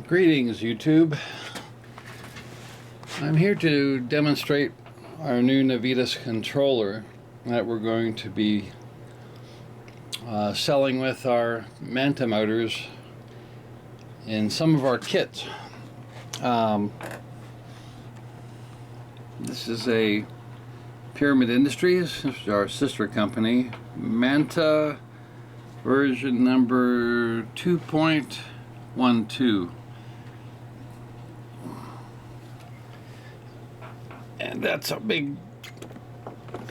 Greetings, YouTube. I'm here to demonstrate our new Navitas controller that we're going to be selling with our Manta motors in some of our kits. This is a Pyramid Industries. This is our sister company, Manta version number 2.12. And that's a big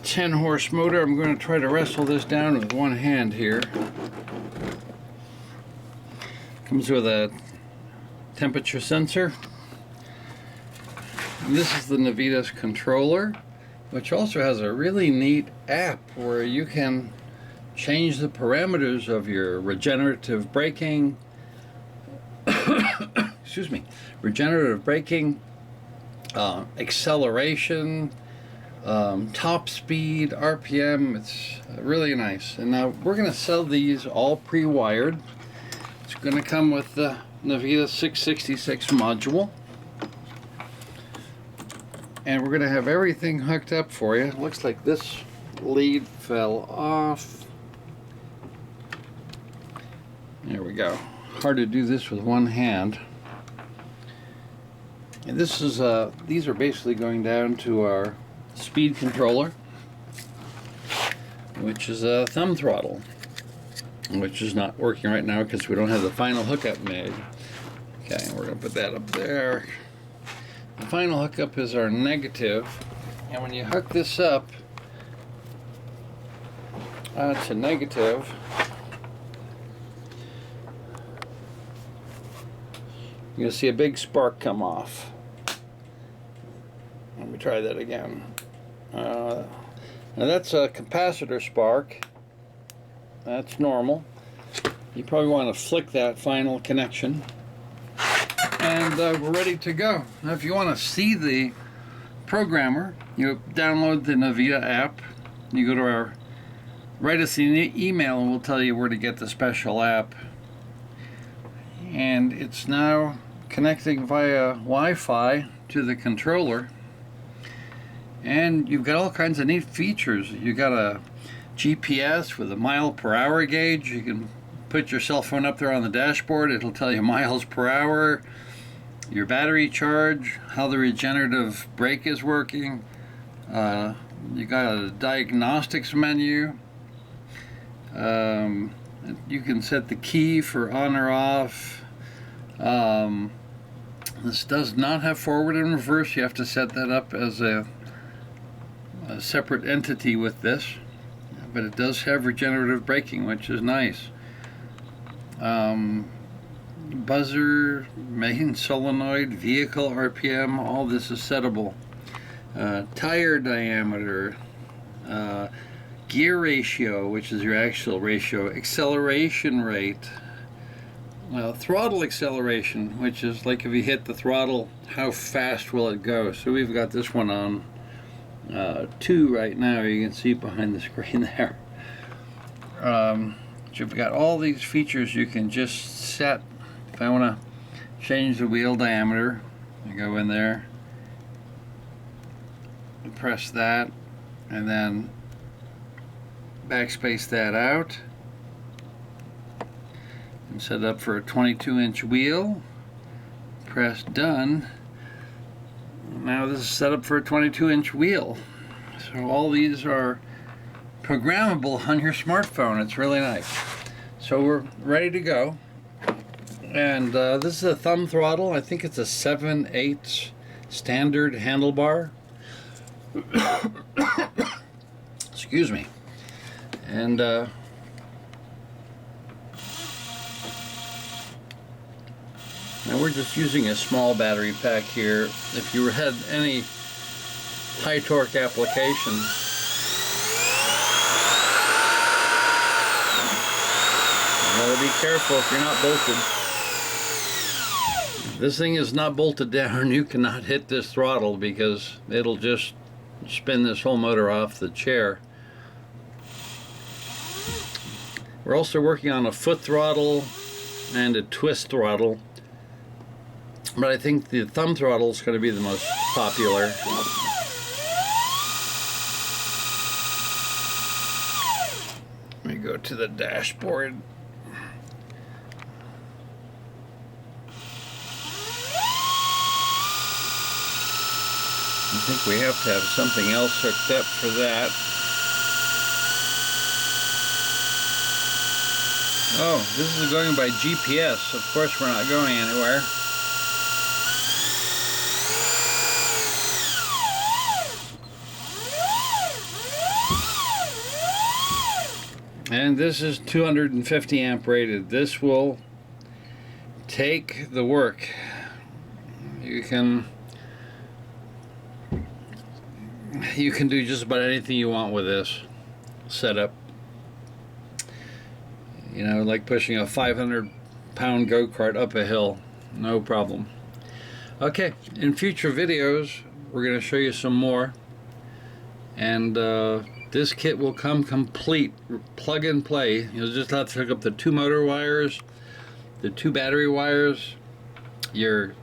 10 horse motor. I'm going to try to wrestle this down with one hand here. Comes with a temperature sensor. And this is the Navitas controller, which also has a really neat app where you can change the parameters of your regenerative braking, regenerative braking, acceleration, top speed, RPM. It's really nice. And now we're going to sell these all pre-wired. It's going to come with the Navitas 666 module, and we're going to have everything hooked up for you. It looks like this lead fell off. There we go. Hard to do this with one hand. And this is these are basically going down to our speed controller, which is a thumb throttle, which is not working right now because we don't have the final hookup made. Okay, we're going to put that up there. The final hookup is our negative, and when you hook this up to negative, you're going to see a big spark come off. Let me try that again. Now that's a capacitor spark. That's normal. You probably want to flick that final connection. And we're ready to go. Now if you want to see the programmer, you download the Navita app. You go to our, write us an email and we'll tell you where to get the special app. And it's now connecting via Wi-Fi to the controller, and you've got all kinds of neat features. You've got a GPS with a mile per hour gauge. You can put your cell phone up there on the dashboard. It'll tell you miles per hour, your battery charge, how the regenerative brake is working. You got a diagnostics menu. You can set the key for on or off. This does not have forward and reverse. You have to set that up as a separate entity with this, but it does have regenerative braking, which is nice. Buzzer, main solenoid, vehicle RPM, all this is settable. Tire diameter, gear ratio, which is your actual ratio, acceleration rate, throttle acceleration, which is like if you hit the throttle, how fast will it go. So we've got this one on 2 right now. You can see behind the screen there. So you've got all these features you can just set. If I want to change the wheel diameter, I go in there, press that, and then backspace that out and set it up for a 22-inch wheel. Press done. Now this is set up for a 22-inch wheel. So all these are programmable on your smartphone. It's really nice. So we're ready to go. And this is a thumb throttle. I think it's a 7/8 standard handlebar. Excuse me. And now we're just using a small battery pack here. If you had any high torque application, you gotta be careful if you're not bolted. If this thing is not bolted down, you cannot hit this throttle because it'll just spin this whole motor off the chair. We're also working on a foot throttle and a twist throttle. but I think the thumb throttle is going to be the most popular. Let me go to the dashboard. I think we have to have something else hooked up for that. Oh, this is going by GPS. Of course we're not going anywhere. And this is 250 amp rated. This will take the work. You can do just about anything you want with this setup. You know, like pushing a 500-pound go-kart up a hill, no problem. Okay, in future videos we're going to show you some more, and this kit will come complete, plug and play. You'll just have to hook up the 2 motor wires, the 2 battery wires, your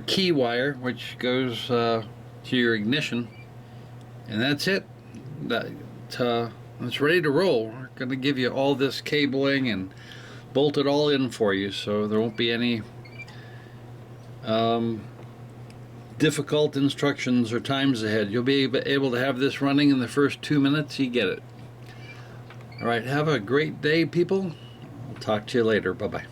key wire, which goes to your ignition, and that's it. It's ready to roll. We're going to give you all this cabling and bolt it all in for you, so there won't be any difficult instructions or times ahead. You'll be able to have this running in the first 2 minutes you get it. All right, have a great day, people. I'll talk to you later. Bye-bye.